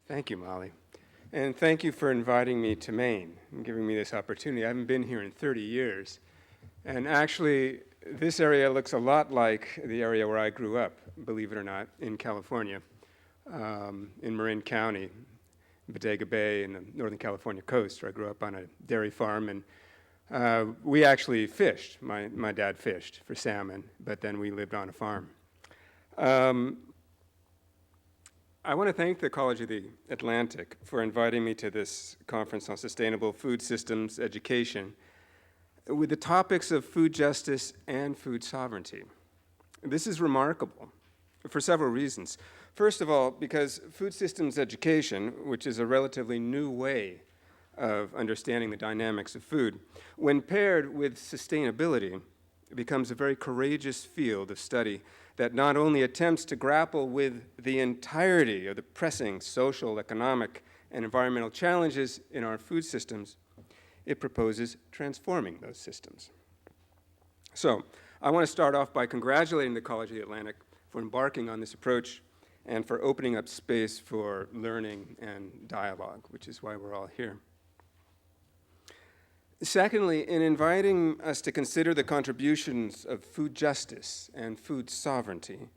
Thank you, Molly. And thank you for inviting me to Maine and giving me this opportunity. I haven't been here in 30 years. And actually, this area looks a lot like the area where I grew up, believe it or not, in California, in Marin County, Bodega Bay, in the Northern California coast, where I grew up on a dairy farm. And we actually fished. My dad fished for salmon, but then we lived on a farm. I want to thank the College of the Atlantic for inviting me to this conference on sustainable food systems education with the topics of food justice and food sovereignty. This is remarkable for several reasons. First of all, because food systems education, which is a relatively new way of understanding the dynamics of food, when paired with sustainability, it becomes a very courageous field of study that not only attempts to grapple with the entirety of the pressing social, economic, and environmental challenges in our food systems, it proposes transforming those systems. So, I want to start off by congratulating the College of the Atlantic for embarking on this approach and for opening up space for learning and dialogue, which is why we're all here. Secondly, in inviting us to consider the contributions of food justice and food sovereignty,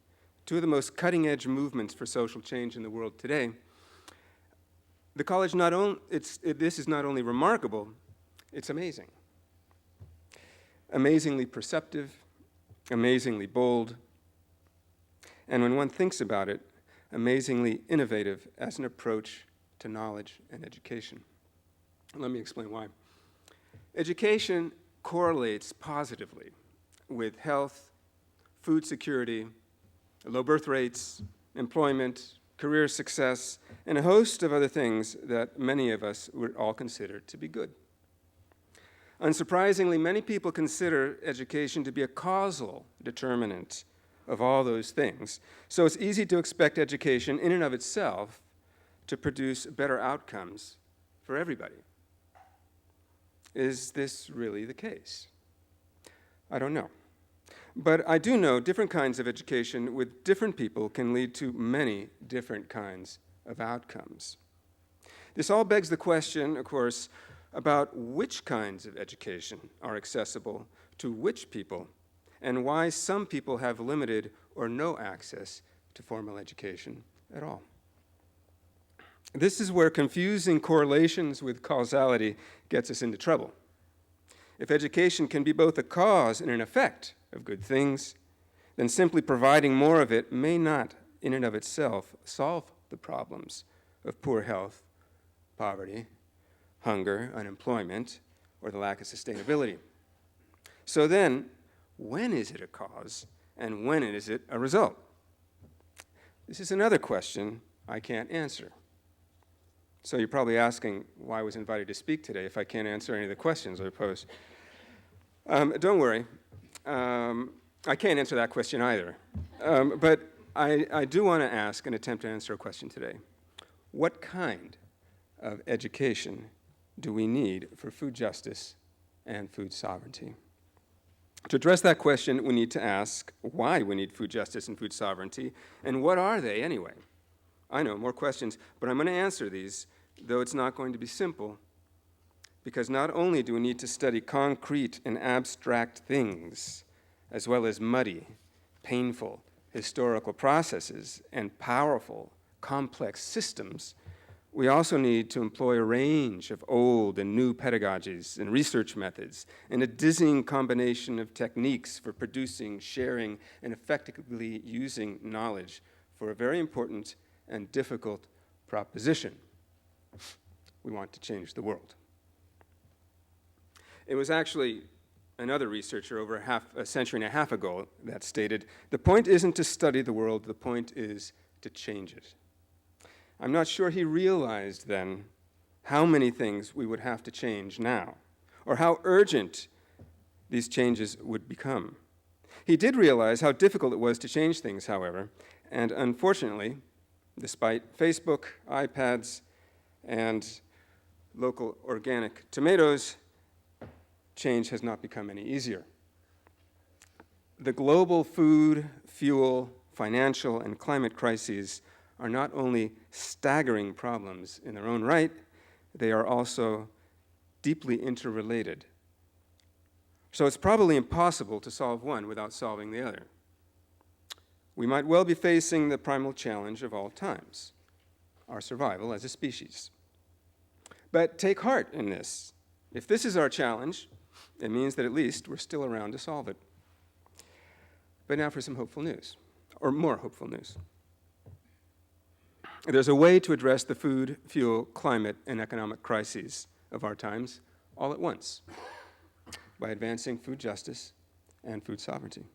two of the most cutting-edge movements for social change in the world today, the college this is not only remarkable, it's amazing. Amazingly perceptive, amazingly bold, and when one thinks about it, amazingly innovative as an approach to knowledge and education. Let me explain why. Education correlates positively with health, food security, low birth rates, employment, career success, and a host of other things that many of us would all consider to be good. Unsurprisingly, many people consider education to be a causal determinant of all those things, so it's easy to expect education in and of itself to produce better outcomes for everybody. Is this really the case? I don't know. But I do know different kinds of education with different people can lead to many different kinds of outcomes. This all begs the question, of course, about which kinds of education are accessible to which people, and why some people have limited or no access to formal education at all. This is where confusing correlations with causality gets us into trouble. If education can be both a cause and an effect of good things, then simply providing more of it may not, in and of itself, solve the problems of poor health, poverty, hunger, unemployment, or the lack of sustainability. So then, when is it a cause, and when is it a result? This is another question I can't answer. So you're probably asking why I was invited to speak today if I can't answer any of the questions I pose. Don't worry. I can't answer that question either. But I do want to ask and attempt to answer a question today. What kind of education do we need for food justice and food sovereignty? To address that question, we need to ask why we need food justice and food sovereignty, and what are they anyway? I know, more questions, but I'm going to answer these, though it's not going to be simple, because not only do we need to study concrete and abstract things, as well as muddy, painful, historical processes and powerful, complex systems, we also need to employ a range of old and new pedagogies and research methods, and a dizzying combination of techniques for producing, sharing, and effectively using knowledge for a very important and difficult proposition. We want to change the world. It was actually another researcher over a century and a half ago that stated, the point isn't to study the world, the point is to change it. I'm not sure he realized then how many things we would have to change now, or how urgent these changes would become. He did realize how difficult it was to change things, however, and unfortunately, despite Facebook, iPads, and local organic tomatoes, change has not become any easier. The global food, fuel, financial, and climate crises are not only staggering problems in their own right, they are also deeply interrelated. So it's probably impossible to solve one without solving the other. We might well be facing the primal challenge of all times, our survival as a species. But take heart in this. If this is our challenge, it means that at least we're still around to solve it. But now for some hopeful news, or more hopeful news. There's a way to address the food, fuel, climate, and economic crises of our times all at once by advancing food justice and food sovereignty.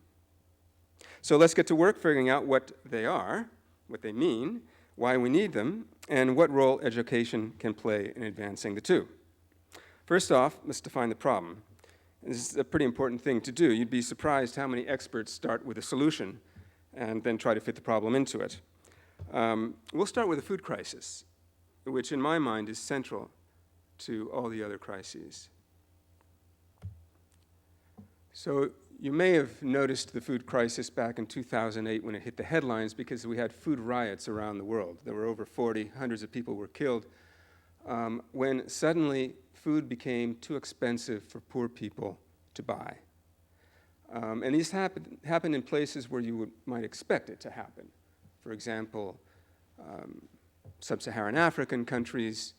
So let's get to work figuring out what they are, what they mean, why we need them, and what role education can play in advancing the two. First off, let's define the problem. This is a pretty important thing to do. You'd be surprised how many experts start with a solution and then try to fit the problem into it. We'll start with the food crisis, which in my mind is central to all the other crises. So you may have noticed the food crisis back in 2008 when it hit the headlines because we had food riots around the world. There were over 40, hundreds of people were killed, when suddenly food became too expensive for poor people to buy. And these happen in places where you might expect it to happen. For example, sub-Saharan African countries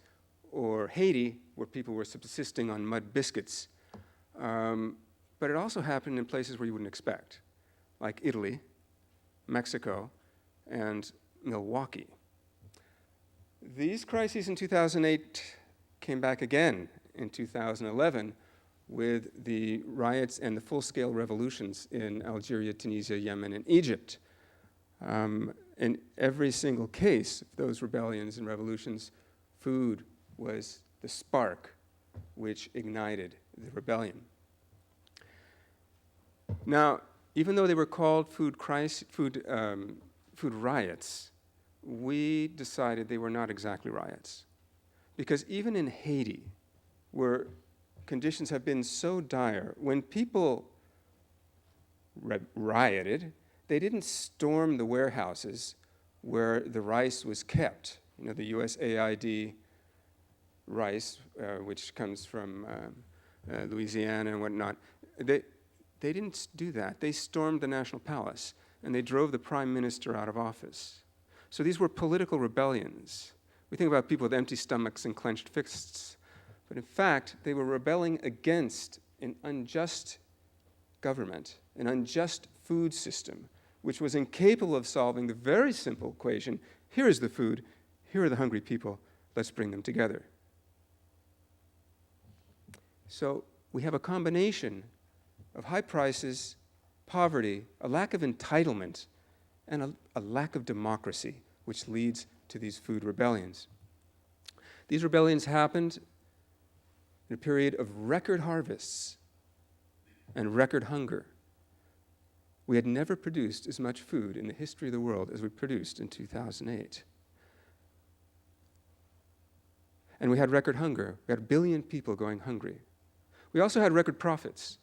or Haiti, where people were subsisting on mud biscuits. But it also happened in places where you wouldn't expect, like Italy, Mexico, and Milwaukee. These crises in 2008 came back again in 2011 with the riots and the full-scale revolutions in Algeria, Tunisia, Yemen, and Egypt. In every single case of those rebellions and revolutions, food was the spark which ignited the rebellion. Now, even though they were called food riots, we decided they were not exactly riots. Because even in Haiti, where conditions have been so dire, when people rioted, they didn't storm the warehouses where the rice was kept. You know, the USAID rice, which comes from Louisiana and whatnot. They didn't do that. They stormed the National Palace, and they drove the prime minister out of office. So these were political rebellions. We think about people with empty stomachs and clenched fists, but in fact, they were rebelling against an unjust government, an unjust food system, which was incapable of solving the very simple equation, here is the food, here are the hungry people, let's bring them together. So we have a combination of high prices, poverty, a lack of entitlement, and a lack of democracy, which leads to these food rebellions. These rebellions happened in a period of record harvests and record hunger. We had never produced as much food in the history of the world as we produced in 2008. And we had record hunger. We had 1 billion people going hungry. We also had record profits.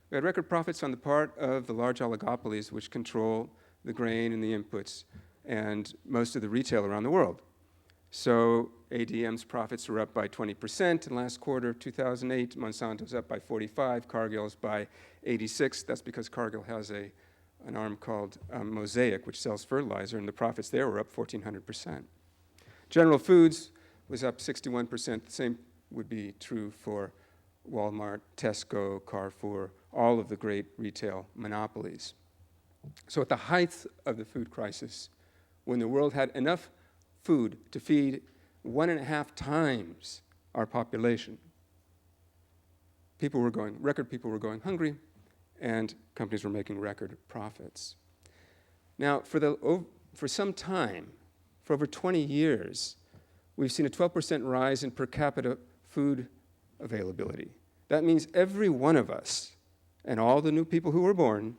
We had record profits on the part of the large oligopolies which control the grain and the inputs and most of the retail around the world. So ADM's profits were up by 20% in the last quarter of 2008. Monsanto's up by 45%. Cargill's by 86%. That's because Cargill has an arm called Mosaic, which sells fertilizer, and the profits there were up 1,400%. General Foods was up 61%. The same would be true for Walmart, Tesco, Carrefour, all of the great retail monopolies. So at the height of the food crisis, when the world had enough food to feed 1.5 times our population, record people were going hungry, and companies were making record profits. Now, for some time, for over 20 years, we've seen a 12% rise in per capita food availability. That means every one of us, and all the new people who were born,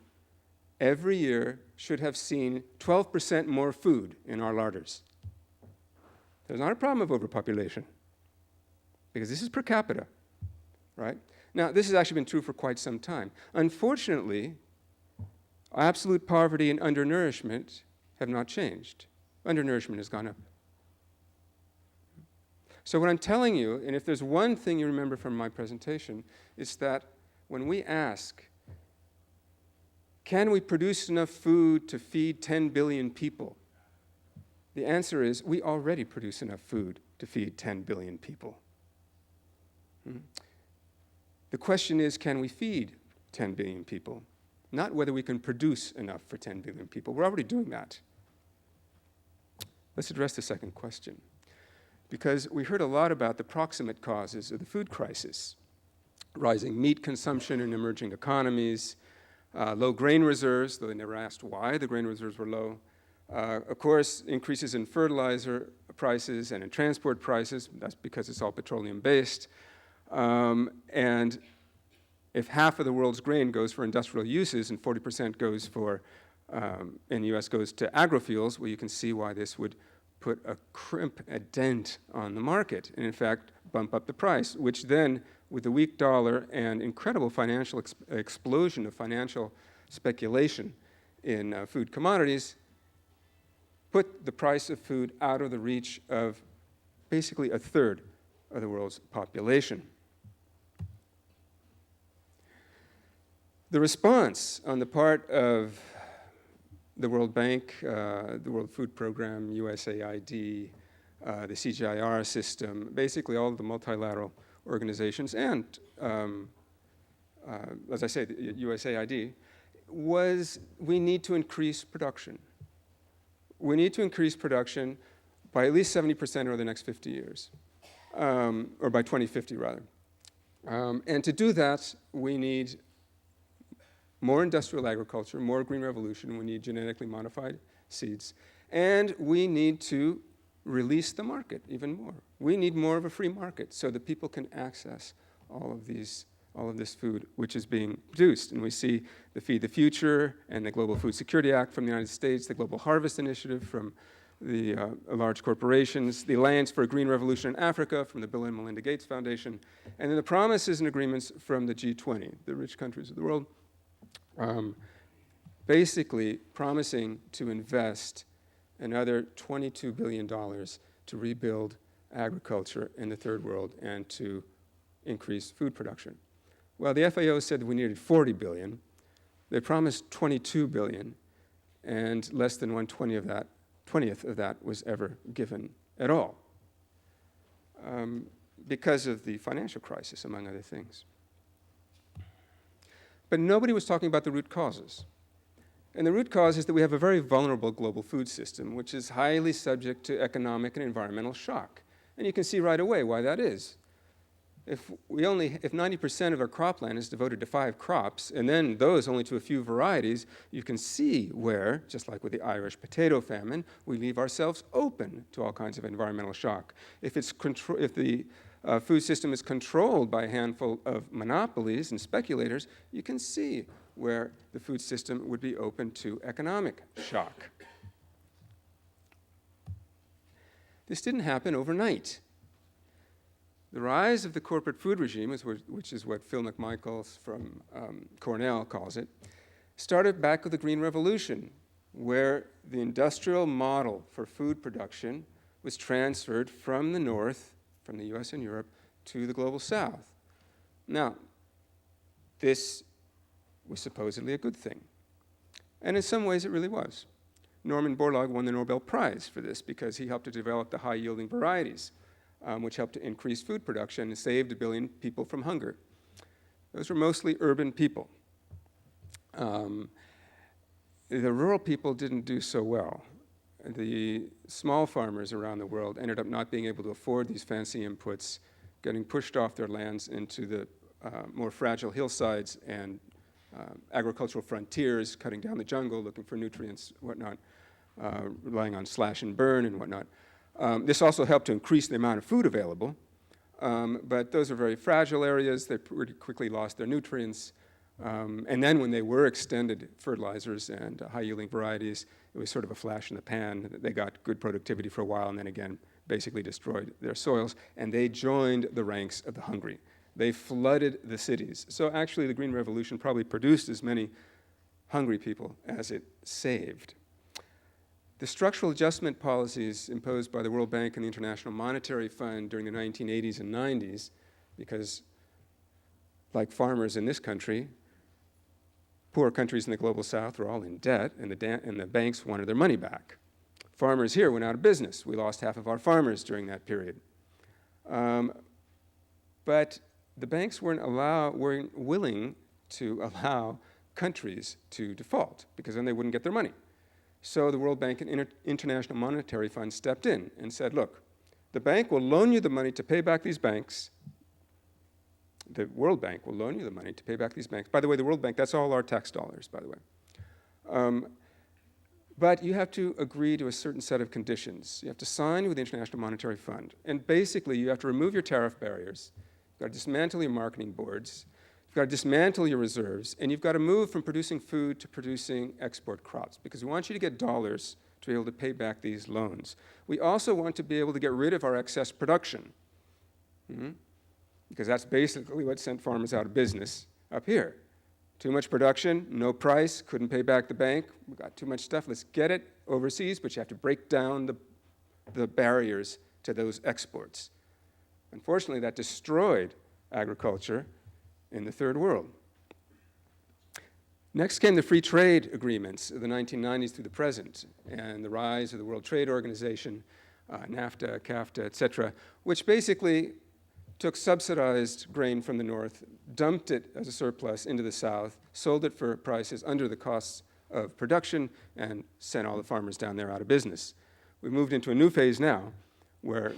every year should have seen 12% more food in our larders. There's not a problem of overpopulation, because this is per capita, right? Now, this has actually been true for quite some time. Unfortunately, absolute poverty and undernourishment have not changed. Undernourishment has gone up. So what I'm telling you, and if there's one thing you remember from my presentation, is that when we ask, can we produce enough food to feed 10 billion people? The answer is, we already produce enough food to feed 10 billion people. The question is, can we feed 10 billion people? Not whether we can produce enough for 10 billion people. We're already doing that. Let's address the second question. Because we heard a lot about the proximate causes of the food crisis. Rising meat consumption in emerging economies, low grain reserves, though they never asked why the grain reserves were low. Of course, increases in fertilizer prices and in transport prices. That's because it's all petroleum-based. And if half of the world's grain goes for industrial uses and 40% goes for, in the US, goes to agrofuels, well, you can see why this would put a dent on the market, and in fact, bump up the price, which then, with the weak dollar and incredible financial explosion of financial speculation in food commodities, put the price of food out of the reach of basically a third of the world's population. The response on the part of the World Bank, the World Food Program, USAID, the CGIAR system, basically all of the multilateral organizations, and, as I say, the USAID, was we need to increase production. We need to increase production by at least 70% over the next 50 years, or by 2050, rather. And to do that, we need more industrial agriculture, more green revolution, we need genetically modified seeds, and we need to release the market even more. We need more of a free market so that people can access all of this food which is being produced. And we see the Feed the Future and the Global Food Security Act from the United States, the Global Harvest Initiative from the large corporations, the Alliance for a Green Revolution in Africa from the Bill and Melinda Gates Foundation, and then the promises and agreements from the G20, the rich countries of the world, basically promising to invest another $22 billion to rebuild agriculture in the third world and to increase food production. Well, the FAO said we needed $40 billion. They promised $22 billion, and less than 1/20th of that was ever given at all, because of the financial crisis, among other things. But nobody was talking about the root causes. And the root cause is that we have a very vulnerable global food system, which is highly subject to economic and environmental shock. And you can see right away why that is. If 90% of our cropland is devoted to 5 crops, and then those only to a few varieties, you can see where, just like with the Irish potato famine, we leave ourselves open to all kinds of environmental shock. If the food system is controlled by a handful of monopolies and speculators, you can see where the food system would be open to economic shock. This didn't happen overnight. The rise of the corporate food regime, which is what Phil McMichael from Cornell calls it, started back with the Green Revolution, where the industrial model for food production was transferred from the north, from the US and Europe, to the global south. Now, this was supposedly a good thing. And in some ways, it really was. Norman Borlaug won the Nobel Prize for this because he helped to develop the high-yielding varieties, which helped to increase food production and saved 1 billion people from hunger. Those were mostly urban people. The rural people didn't do so well. The small farmers around the world ended up not being able to afford these fancy inputs, getting pushed off their lands into the more fragile hillsides and agricultural frontiers, cutting down the jungle, looking for nutrients, whatnot, relying on slash and burn and whatnot. This also helped to increase the amount of food available, but those are very fragile areas. They pretty quickly lost their nutrients. And then when they were extended fertilizers and high-yielding varieties, it was sort of a flash in the pan. They got good productivity for a while and then again basically destroyed their soils, and they joined the ranks of the hungry. They flooded the cities. So actually the Green Revolution probably produced as many hungry people as it saved. The structural adjustment policies imposed by the World Bank and the International Monetary Fund during the 1980s and 90s, because like farmers in this country, poor countries in the global south were all in debt, and the banks wanted their money back. Farmers here went out of business. We lost half of our farmers during that period. But the banks weren't willing to allow countries to default, because then they wouldn't get their money. So the World Bank and International Monetary Fund stepped in and said, look, the bank will loan you the money to pay back these banks. The World Bank will loan you the money to pay back these banks. By the way, the World Bank, that's all our tax dollars, by the way. But you have to agree to a certain set of conditions. You have to sign with the International Monetary Fund. And basically, you have to remove your tariff barriers. You've got to dismantle your marketing boards. You've got to dismantle your reserves. And you've got to move from producing food to producing export crops, because we want you to get dollars to be able to pay back these loans. We also want to be able to get rid of our excess production, because that's basically what sent farmers out of business up here. Too much production, no price, couldn't pay back the bank. We got too much stuff, let's get it overseas, but you have to break down the barriers to those exports. Unfortunately, that destroyed agriculture in the third world. Next came the free trade agreements of the 1990s through the present, and the rise of the World Trade Organization, NAFTA, CAFTA, et cetera, which basically took subsidized grain from the north, dumped it as a surplus into the south, sold it for prices under the costs of production, and sent all the farmers down there out of business. We've moved into a new phase now where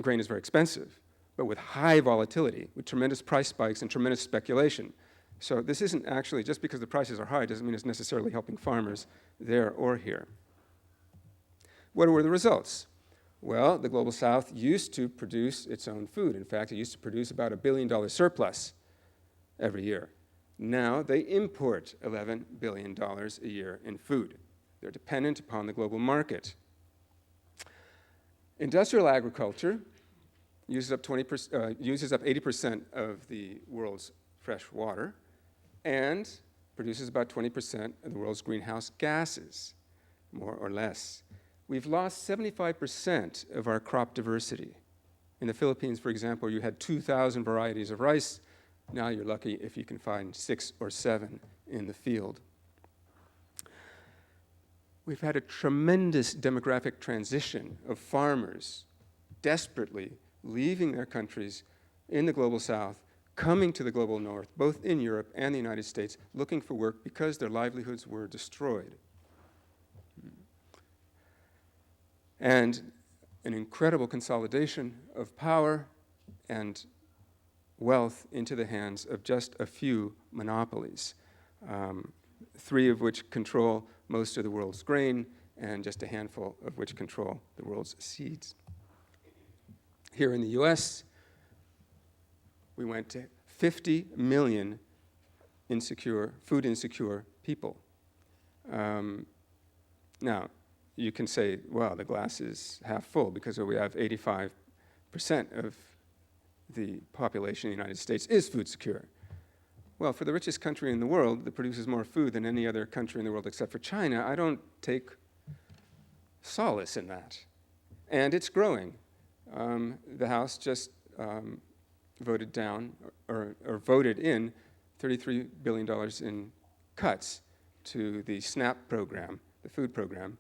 grain is very expensive, but with high volatility, with tremendous price spikes and tremendous speculation. So this isn't actually, just because the prices are high doesn't mean it's necessarily helping farmers there or here. What were the results? Well, the Global South used to produce its own food. In fact, it used to produce about $1 billion surplus every year. Now they import $11 billion a year in food. They're dependent upon the global market. Industrial agriculture uses up 80% of the world's fresh water and produces about 20% of the world's greenhouse gases, more or less. We've lost 75% of our crop diversity. In the Philippines, for example, you had 2,000 varieties of rice. Now you're lucky if you can find 6 or 7 in the field. We've had a tremendous demographic transition of farmers desperately leaving their countries in the global south, coming to the global north, both in Europe and the United States, looking for work because their livelihoods were destroyed. And an incredible consolidation of power and wealth into the hands of just a few monopolies, 3 of which control most of the world's grain, and just a handful of which control the world's seeds. Here in the US, we went to 50 million food insecure people. Now, you can say, well, the glass is half full because we have 85% of the population in the United States is food secure. Well, for the richest country in the world that produces more food than any other country in the world except for China, I don't take solace in that. And it's growing. The House just voted down or voted in $33 billion in cuts to the SNAP program, the food program,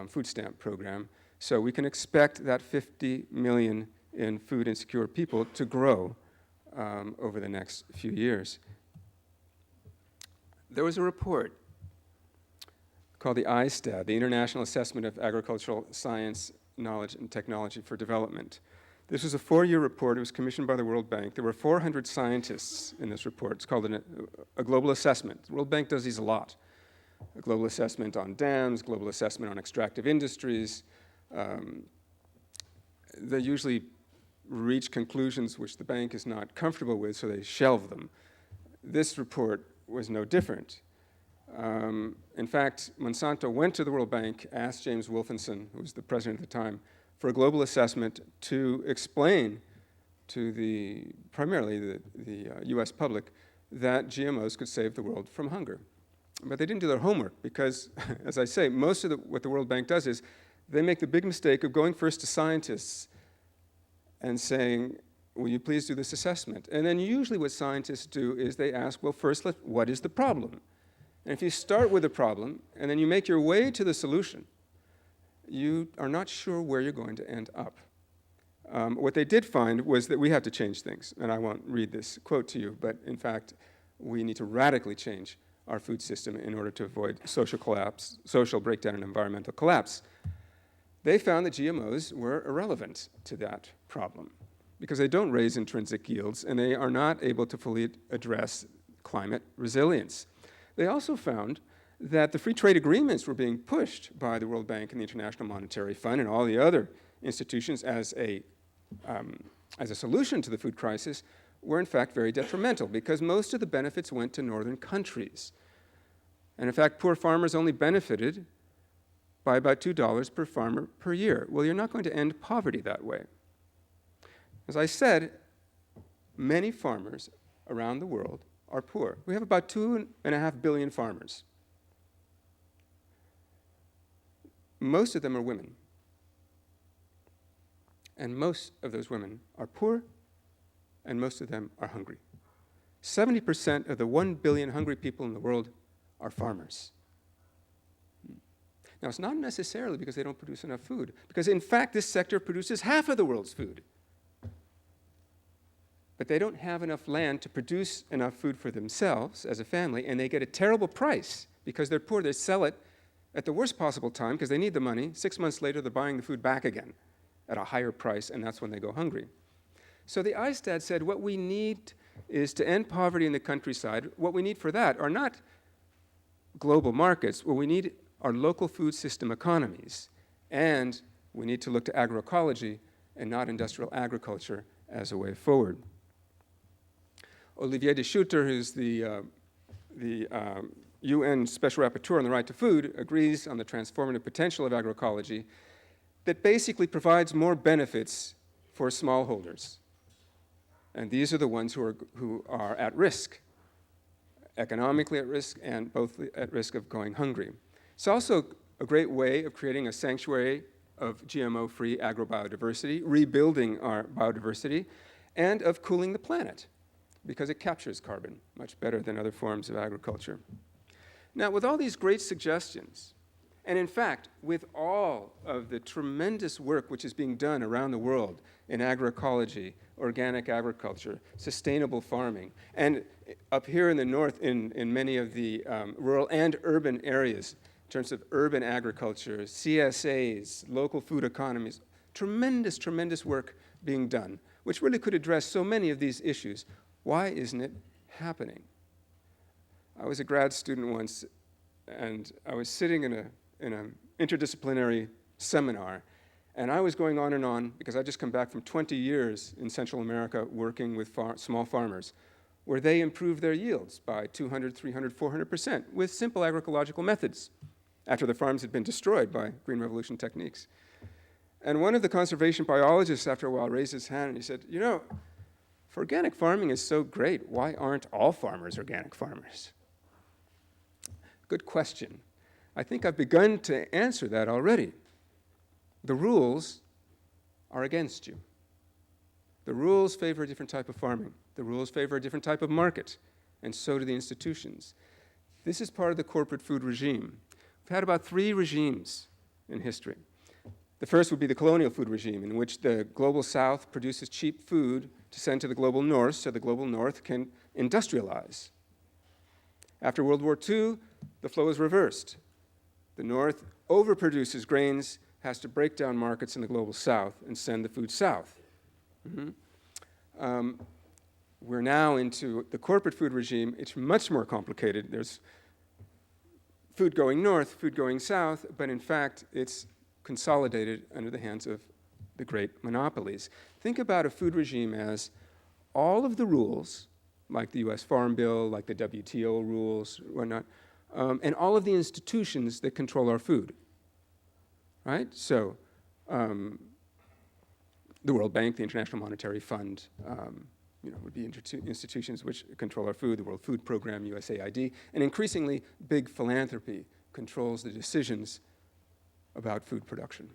food stamp program. So we can expect that 50 million in food insecure people to grow over the next few years. There was a report called the ISTAD, the International Assessment of Agricultural Science, Knowledge, and Technology for Development. This was a 4-year report. It was commissioned by the World Bank. There were 400 scientists in this report. It's called a global assessment. The World Bank does these a lot. A global assessment on dams, global assessment on extractive industries. They usually reach conclusions which the bank is not comfortable with, so they shelve them. This report was no different. In fact, Monsanto went to the World Bank, asked James Wolfenson, who was the president at the time, for a global assessment to explain to primarily the US public that GMOs could save the world from hunger. But they didn't do their homework because, as I say, most of what the World Bank does is they make the big mistake of going first to scientists and saying, will you please do this assessment? And then usually what scientists do is they ask, well, first, what is the problem? And if you start with the problem and then you make your way to the solution, you are not sure where you're going to end up. What they did find was that we have to change things. And I won't read this quote to you, but in fact, we need to radically change our food system in order to avoid social collapse, social breakdown, and environmental collapse. They found that GMOs were irrelevant to that problem because they don't raise intrinsic yields and they are not able to fully address climate resilience. They also found that the free trade agreements were being pushed by the World Bank and the International Monetary Fund and all the other institutions as a solution to the food crisis were in fact very detrimental because most of the benefits went to northern countries. And in fact, poor farmers only benefited by about $2 per farmer per year. Well, you're not going to end poverty that way. As I said, many farmers around the world are poor. We have about 2.5 billion farmers. Most of them are women. And most of those women are poor, and most of them are hungry. 70% of the 1 billion hungry people in the world are farmers. Now, it's not necessarily because they don't produce enough food, because in fact, this sector produces half of the world's food. But they don't have enough land to produce enough food for themselves as a family, and they get a terrible price because they're poor. They sell it at the worst possible time because they need the money. 6 months later, they're buying the food back again at a higher price, and that's when they go hungry. So the ISTAD said what we need is to end poverty in the countryside. What we need for that are not global markets. What we need are local food system economies. And we need to look to agroecology and not industrial agriculture as a way forward. Olivier de Schutter, who's the UN Special Rapporteur on the right to food, agrees on the transformative potential of agroecology that basically provides more benefits for smallholders. And these are the ones who are at risk, economically at risk and both at risk of going hungry. It's also a great way of creating a sanctuary of GMO-free agrobiodiversity, rebuilding our biodiversity, and of cooling the planet, because it captures carbon much better than other forms of agriculture. Now, with all these great suggestions, and in fact, with all of the tremendous work which is being done around the world in agroecology, organic agriculture, sustainable farming, and up here in the north in many of the rural and urban areas, in terms of urban agriculture, CSAs, local food economies, tremendous, tremendous work being done, which really could address so many of these issues. Why isn't it happening? I was a grad student once, and I was sitting in an interdisciplinary seminar, and I was going on and on because I'd just come back from 20 years in Central America working with small farmers, where they improved their yields by 200, 300, 400% with simple agroecological methods after the farms had been destroyed by Green Revolution techniques. And one of the conservation biologists, after a while, raised his hand and he said, you know, if organic farming is so great, why aren't all farmers organic farmers? Good question. I think I've begun to answer that already. The rules are against you. The rules favor a different type of farming. The rules favor a different type of market, and so do the institutions. This is part of the corporate food regime. We've had about 3 regimes in history. The first would be the colonial food regime, in which the global south produces cheap food to send to the global north so the global north can industrialize. After World War II, the flow is reversed. The north overproduces grains, has to break down markets in the global south and send the food south. We're now into the corporate food regime. It's much more complicated. There's food going north, food going south, but in fact, it's consolidated under the hands of the great monopolies. Think about a food regime as all of the rules, like the US Farm Bill, like the WTO rules, whatnot, and all of the institutions that control our food, right? So the World Bank, the International Monetary Fund, would be institutions which control our food, the World Food Program, USAID, and increasingly big philanthropy controls the decisions about food production.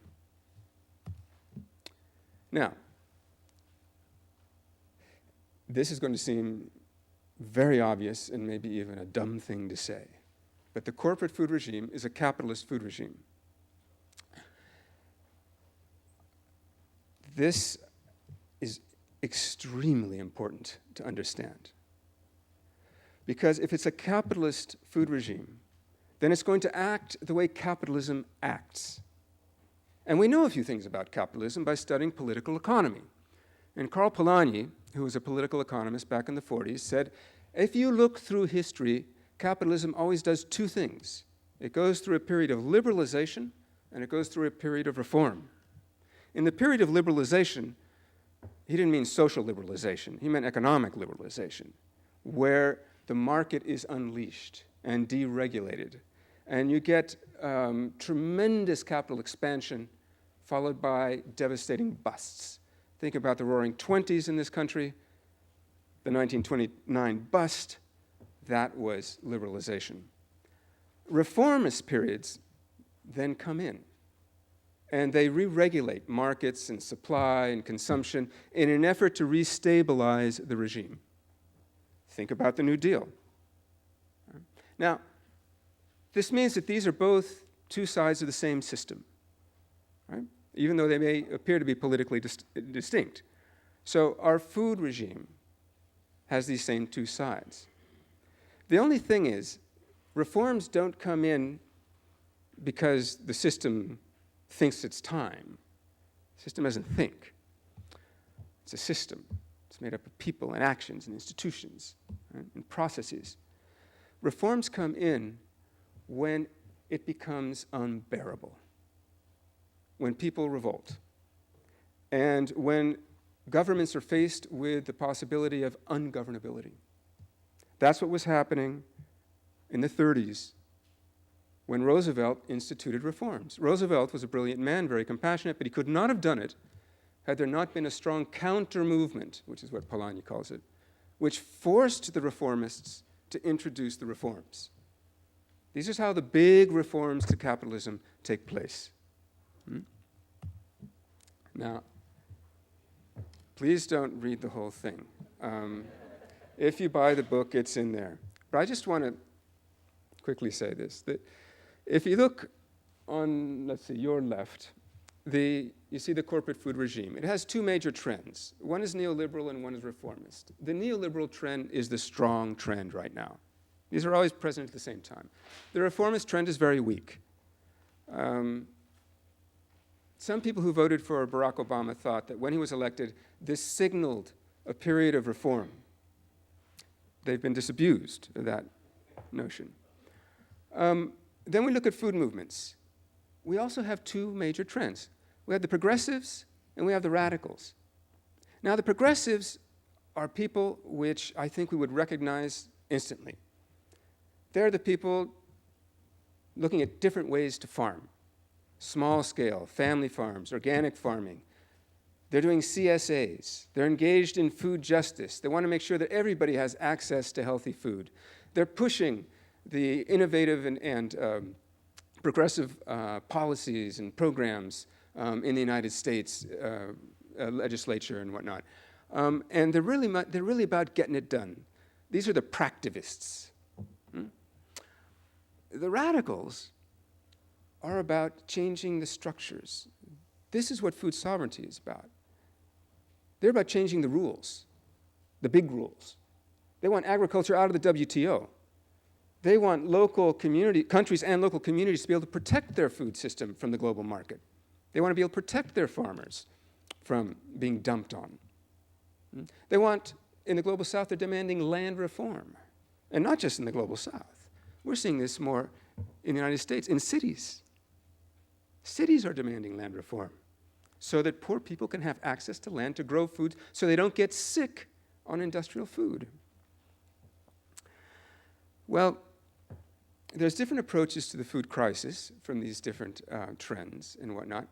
Now, this is going to seem very obvious and maybe even a dumb thing to say, but the corporate food regime is a capitalist food regime. This is extremely important to understand. Because if it's a capitalist food regime, then it's going to act the way capitalism acts. And we know a few things about capitalism by studying political economy. And Karl Polanyi, who was a political economist back in the 40s, said, if you look through history, capitalism always does two things. It goes through a period of liberalization, and it goes through a period of reform. In the period of liberalization, he didn't mean social liberalization, he meant economic liberalization, where the market is unleashed and deregulated. And you get tremendous capital expansion followed by devastating busts. Think about the Roaring Twenties in this country, the 1929 bust, that was liberalization. Reformist periods then come in, and they re-regulate markets and supply and consumption in an effort to restabilize the regime. Think about the New Deal. Now, this means that these are both two sides of the same system, right? Even though they may appear to be politically distinct. So our food regime has these same two sides. The only thing is, reforms don't come in because the system thinks it's time. The system doesn't think. It's a system. It's made up of people and actions and institutions, right, and processes. Reforms come in when it becomes unbearable, when people revolt, and when governments are faced with the possibility of ungovernability. That's what was happening in the 30s when Roosevelt instituted reforms. Roosevelt was a brilliant man, very compassionate, but he could not have done it had there not been a strong counter-movement, which is what Polanyi calls it, which forced the reformists to introduce the reforms. This is how the big reforms to capitalism take place. Now, please don't read the whole thing. If you buy the book, it's in there. But I just want to quickly say this, that if you look on, let's see, your left, you see the corporate food regime. It has two major trends. One is neoliberal and one is reformist. The neoliberal trend is the strong trend right now. These are always present at the same time. The reformist trend is very weak. Some people who voted for Barack Obama thought that when he was elected, this signaled a period of reform. They've been disabused of that notion. Then we look at food movements. We also have two major trends. We have the progressives and we have the radicals. Now, the progressives are people which I think we would recognize instantly. They're the people looking at different ways to farm. Small scale, family farms, organic farming. They're doing CSAs. They're engaged in food justice. They want to make sure that everybody has access to healthy food. They're pushing the innovative and progressive policies and programs in the United States legislature and whatnot. And they're really about getting it done. These are the practivists. The radicals are about changing the structures. This is what food sovereignty is about. They're about changing the rules, the big rules. They want agriculture out of the WTO. They want countries and local communities to be able to protect their food system from the global market. They want to be able to protect their farmers from being dumped on. They want, in the Global South, they're demanding land reform. And not just in the Global South. We're seeing this more in the United States, in cities. Cities are demanding land reform so that poor people can have access to land to grow food so they don't get sick on industrial food. Well, there's different approaches to the food crisis from these different trends and whatnot,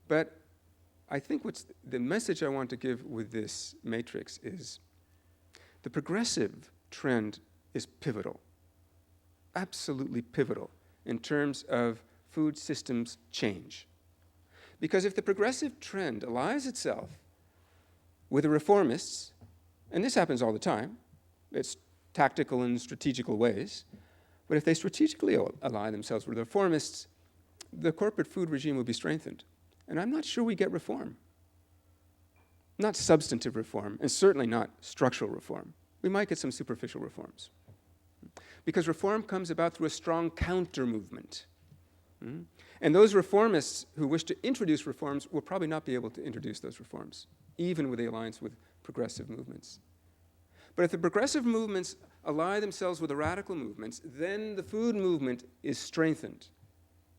but I think the message I want to give with this matrix is The progressive trend is pivotal, absolutely pivotal in terms of food systems change. Because if the progressive trend allies itself with the reformists, and this happens all the time, it's tactical and strategical ways, but if they strategically ally themselves with the reformists, the corporate food regime will be strengthened. And I'm not sure we get reform. Not substantive reform, and certainly not structural reform. We might get some superficial reforms. Because reform comes about through a strong counter-movement. And those reformists who wish to introduce reforms will probably not be able to introduce those reforms, even with the alliance with progressive movements. But if the progressive movements ally themselves with the radical movements, then the food movement is strengthened.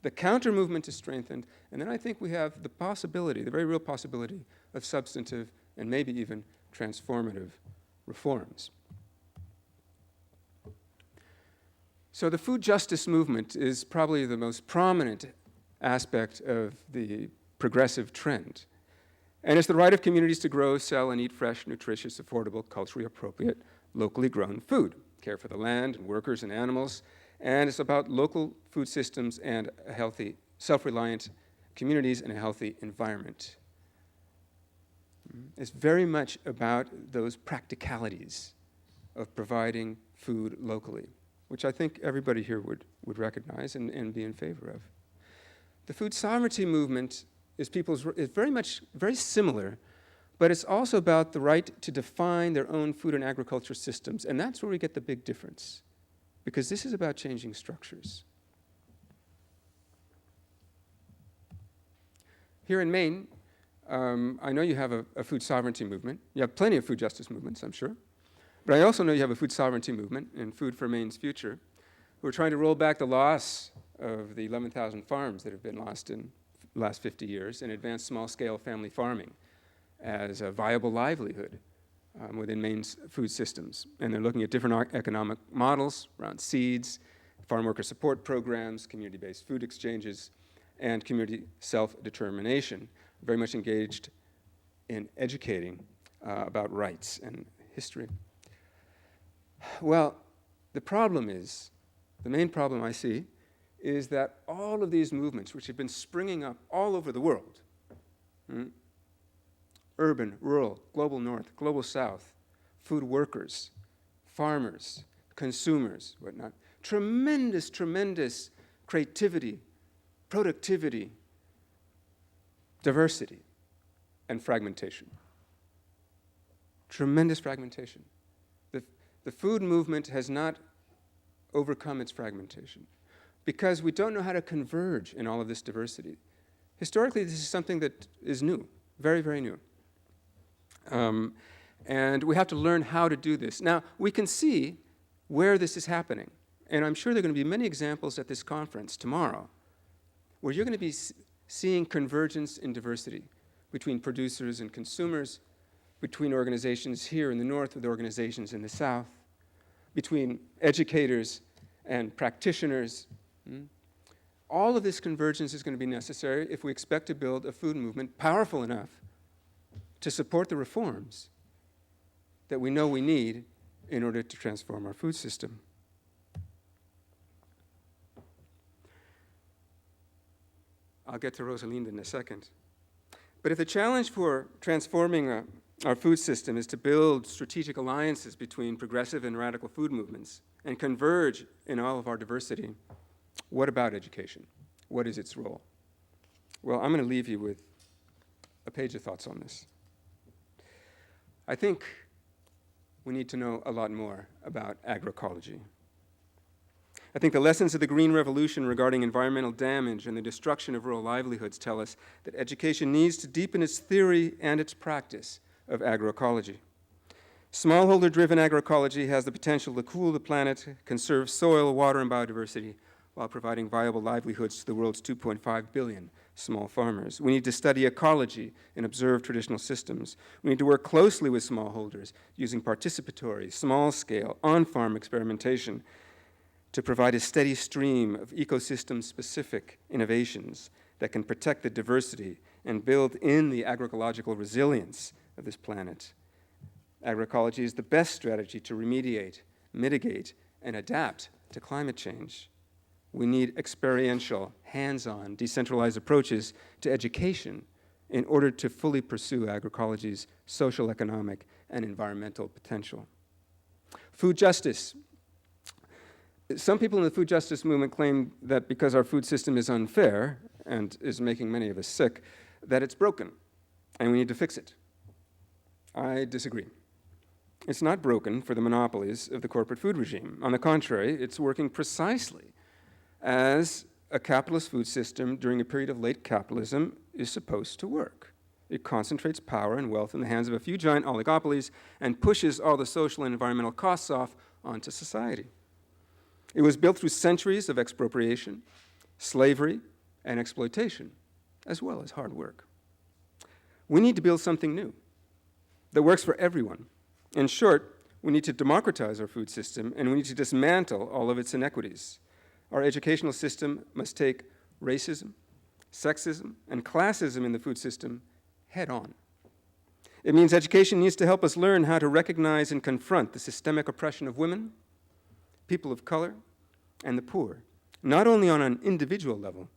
The counter-movement is strengthened, and then I think we have the possibility, the very real possibility, of substantive and maybe even transformative reforms. So the food justice movement is probably the most prominent aspect of the progressive trend. And it's the right of communities to grow, sell, and eat fresh, nutritious, affordable, culturally appropriate, locally grown food, care for the land and workers and animals, and it's about local food systems and a healthy, self-reliant communities and a healthy environment. It's very much about those practicalities of providing food locally, which I think everybody here would recognize and be in favor of. The food sovereignty movement is very similar, but it's also about the right to define their own food and agriculture systems, and that's where we get the big difference, because this is about changing structures. Here in Maine, I know you have a food sovereignty movement. You have plenty of food justice movements, I'm sure. But I also know you have a food sovereignty movement in Food for Maine's Future, who are trying to roll back the loss of the 11,000 farms that have been lost in the last 50 years and advance small-scale family farming as a viable livelihood within Maine's food systems. And they're looking at different economic models around seeds, farm worker support programs, community-based food exchanges, and community self-determination, very much engaged in educating about rights and history. Well, the main problem I see, is that all of these movements, which have been springing up all over the world, urban, rural, global north, global south, food workers, farmers, consumers, whatnot, tremendous creativity, productivity, diversity, and fragmentation. Tremendous fragmentation. The food movement has not overcome its fragmentation because we don't know how to converge in all of this diversity. Historically, this is something that is new, very, very new. And we have to learn how to do this. Now, we can see where this is happening. And I'm sure there are going to be many examples at this conference tomorrow where you're going to be seeing convergence in diversity between producers and consumers, between organizations here in the north with organizations in the south, between educators and practitioners. All of this convergence is going to be necessary if we expect to build a food movement powerful enough to support the reforms that we know we need in order to transform our food system. I'll get to Rosalinda in a second. But if the challenge for transforming our food system is to build strategic alliances between progressive and radical food movements and converge in all of our diversity, what about education? What is its role? Well, I'm going to leave you with a page of thoughts on this. I think we need to know a lot more about agroecology. I think the lessons of the Green Revolution regarding environmental damage and the destruction of rural livelihoods tell us that education needs to deepen its theory and its practice of agroecology. Smallholder-driven agroecology has the potential to cool the planet, conserve soil, water, and biodiversity while providing viable livelihoods to the world's 2.5 billion small farmers. We need to study ecology and observe traditional systems. We need to work closely with smallholders using participatory, small-scale, on-farm experimentation to provide a steady stream of ecosystem-specific innovations that can protect the diversity and build in the agroecological resilience of this planet. Agroecology is the best strategy to remediate, mitigate, and adapt to climate change. We need experiential, hands-on, decentralized approaches to education in order to fully pursue agroecology's social, economic, and environmental potential. Food justice. Some people in the food justice movement claim that because our food system is unfair and is making many of us sick, that it's broken and we need to fix it. I disagree. It's not broken for the monopolies of the corporate food regime. On the contrary, it's working precisely as a capitalist food system during a period of late capitalism is supposed to work. It concentrates power and wealth in the hands of a few giant oligopolies and pushes all the social and environmental costs off onto society. It was built through centuries of expropriation, slavery, and exploitation, as well as hard work. We need to build something new that works for everyone. In short, we need to democratize our food system, and we need to dismantle all of its inequities. Our educational system must take racism, sexism, and classism in the food system head on. It means education needs to help us learn how to recognize and confront the systemic oppression of women, people of color, and the poor, not only on an individual level,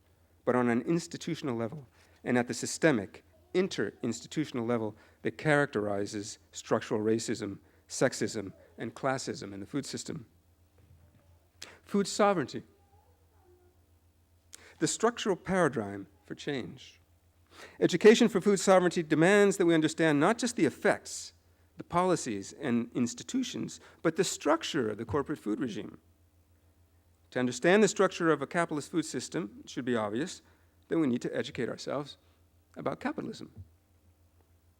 but on an institutional level, and at the systemic, inter-institutional level that characterizes structural racism, sexism, and classism in the food system. Food sovereignty. The structural paradigm for change. Education for food sovereignty demands that we understand not just the effects, the policies and institutions, but the structure of the corporate food regime. To understand the structure of a capitalist food system, it should be obvious that we need to educate ourselves about capitalism.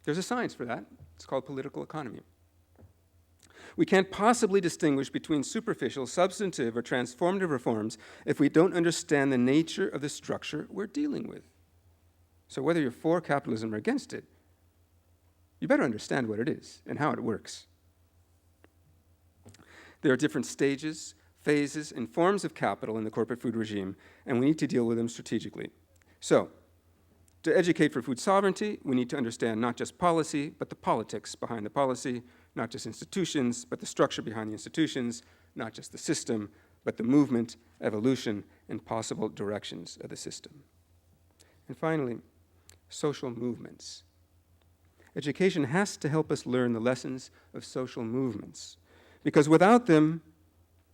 There's a science for that. It's called political economy. We can't possibly distinguish between superficial, substantive, or transformative reforms if we don't understand the nature of the structure we're dealing with. So whether you're for capitalism or against it, you better understand what it is and how it works. There are different stages, phases, and forms of capital in the corporate food regime, and we need to deal with them strategically. So, to educate for food sovereignty, we need to understand not just policy, but the politics behind the policy, not just institutions, but the structure behind the institutions, not just the system, but the movement, evolution, and possible directions of the system. And finally, social movements. Education has to help us learn the lessons of social movements, because without them,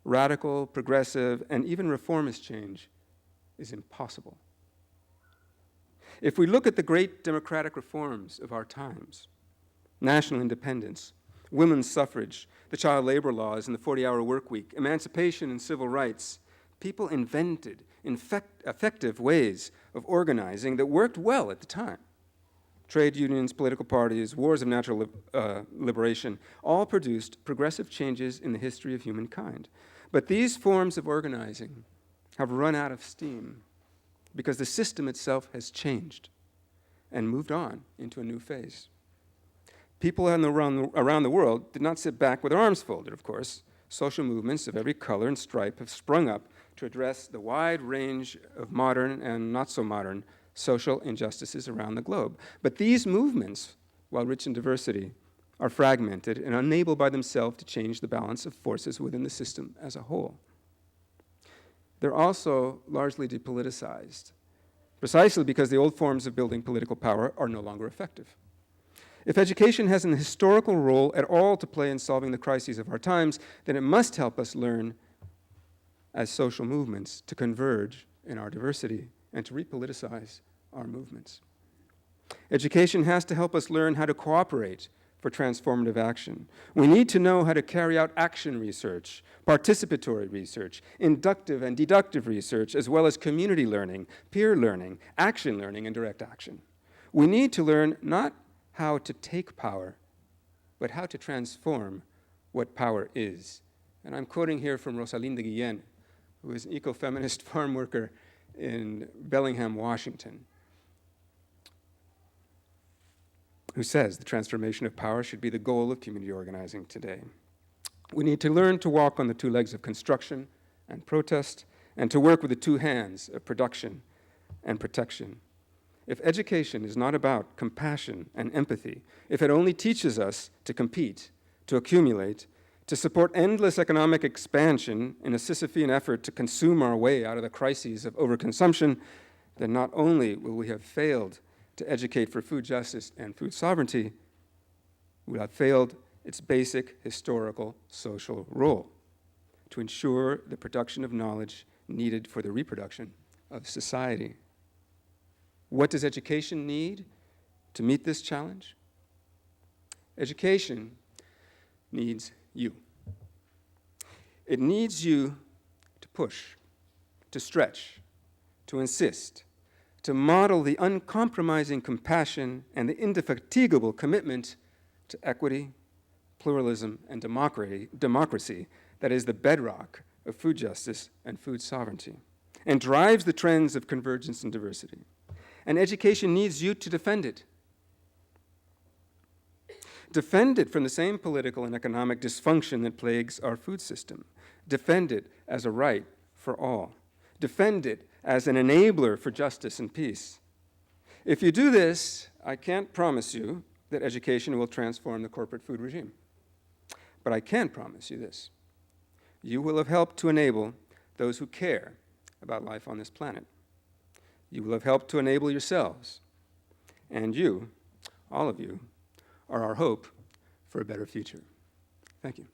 radical, progressive, and even reformist change is impossible. If we look at the great democratic reforms of our times, national independence, women's suffrage, the child labor laws and the 40-hour work week, emancipation and civil rights, people invented effective ways of organizing that worked well at the time. Trade unions, political parties, wars of natural liberation, all produced progressive changes in the history of humankind. But these forms of organizing have run out of steam because the system itself has changed and moved on into a new phase. People around the world did not sit back with their arms folded, of course. Social movements of every color and stripe have sprung up to address the wide range of modern and not so modern social injustices around the globe. But these movements, while rich in diversity, are fragmented and unable by themselves to change the balance of forces within the system as a whole. They're also largely depoliticized, precisely because the old forms of building political power are no longer effective. If education has an historical role at all to play in solving the crises of our times, then it must help us learn as social movements to converge in our diversity and to repoliticize our movements. Education has to help us learn how to cooperate for transformative action. We need to know how to carry out action research, participatory research, inductive and deductive research, as well as community learning, peer learning, action learning, and direct action. We need to learn not how to take power, but how to transform what power is. And I'm quoting here from Rosalinda Guillen, who is an ecofeminist farm worker in Bellingham, Washington, who says the transformation of power should be the goal of community organizing today. We need to learn to walk on the two legs of construction and protest, and to work with the two hands of production and protection. If education is not about compassion and empathy, if it only teaches us to compete, to accumulate, to support endless economic expansion in a Sisyphean effort to consume our way out of the crises of overconsumption, then not only will we have failed to educate for food justice and food sovereignty, we will have failed its basic historical social role to ensure the production of knowledge needed for the reproduction of society. What does education need to meet this challenge? Education needs you. It needs you to push, to stretch, to insist, to model the uncompromising compassion and the indefatigable commitment to equity, pluralism, and democracy that is the bedrock of food justice and food sovereignty, and drives the trends of convergence and diversity. And education needs you to defend it. Defend it from the same political and economic dysfunction that plagues our food system. Defend it as a right for all. Defend it as an enabler for justice and peace. If you do this, I can't promise you that education will transform the corporate food regime. But I can promise you this. You will have helped to enable those who care about life on this planet. You will have helped to enable yourselves. And you, all of you, are our hope for a better future. Thank you.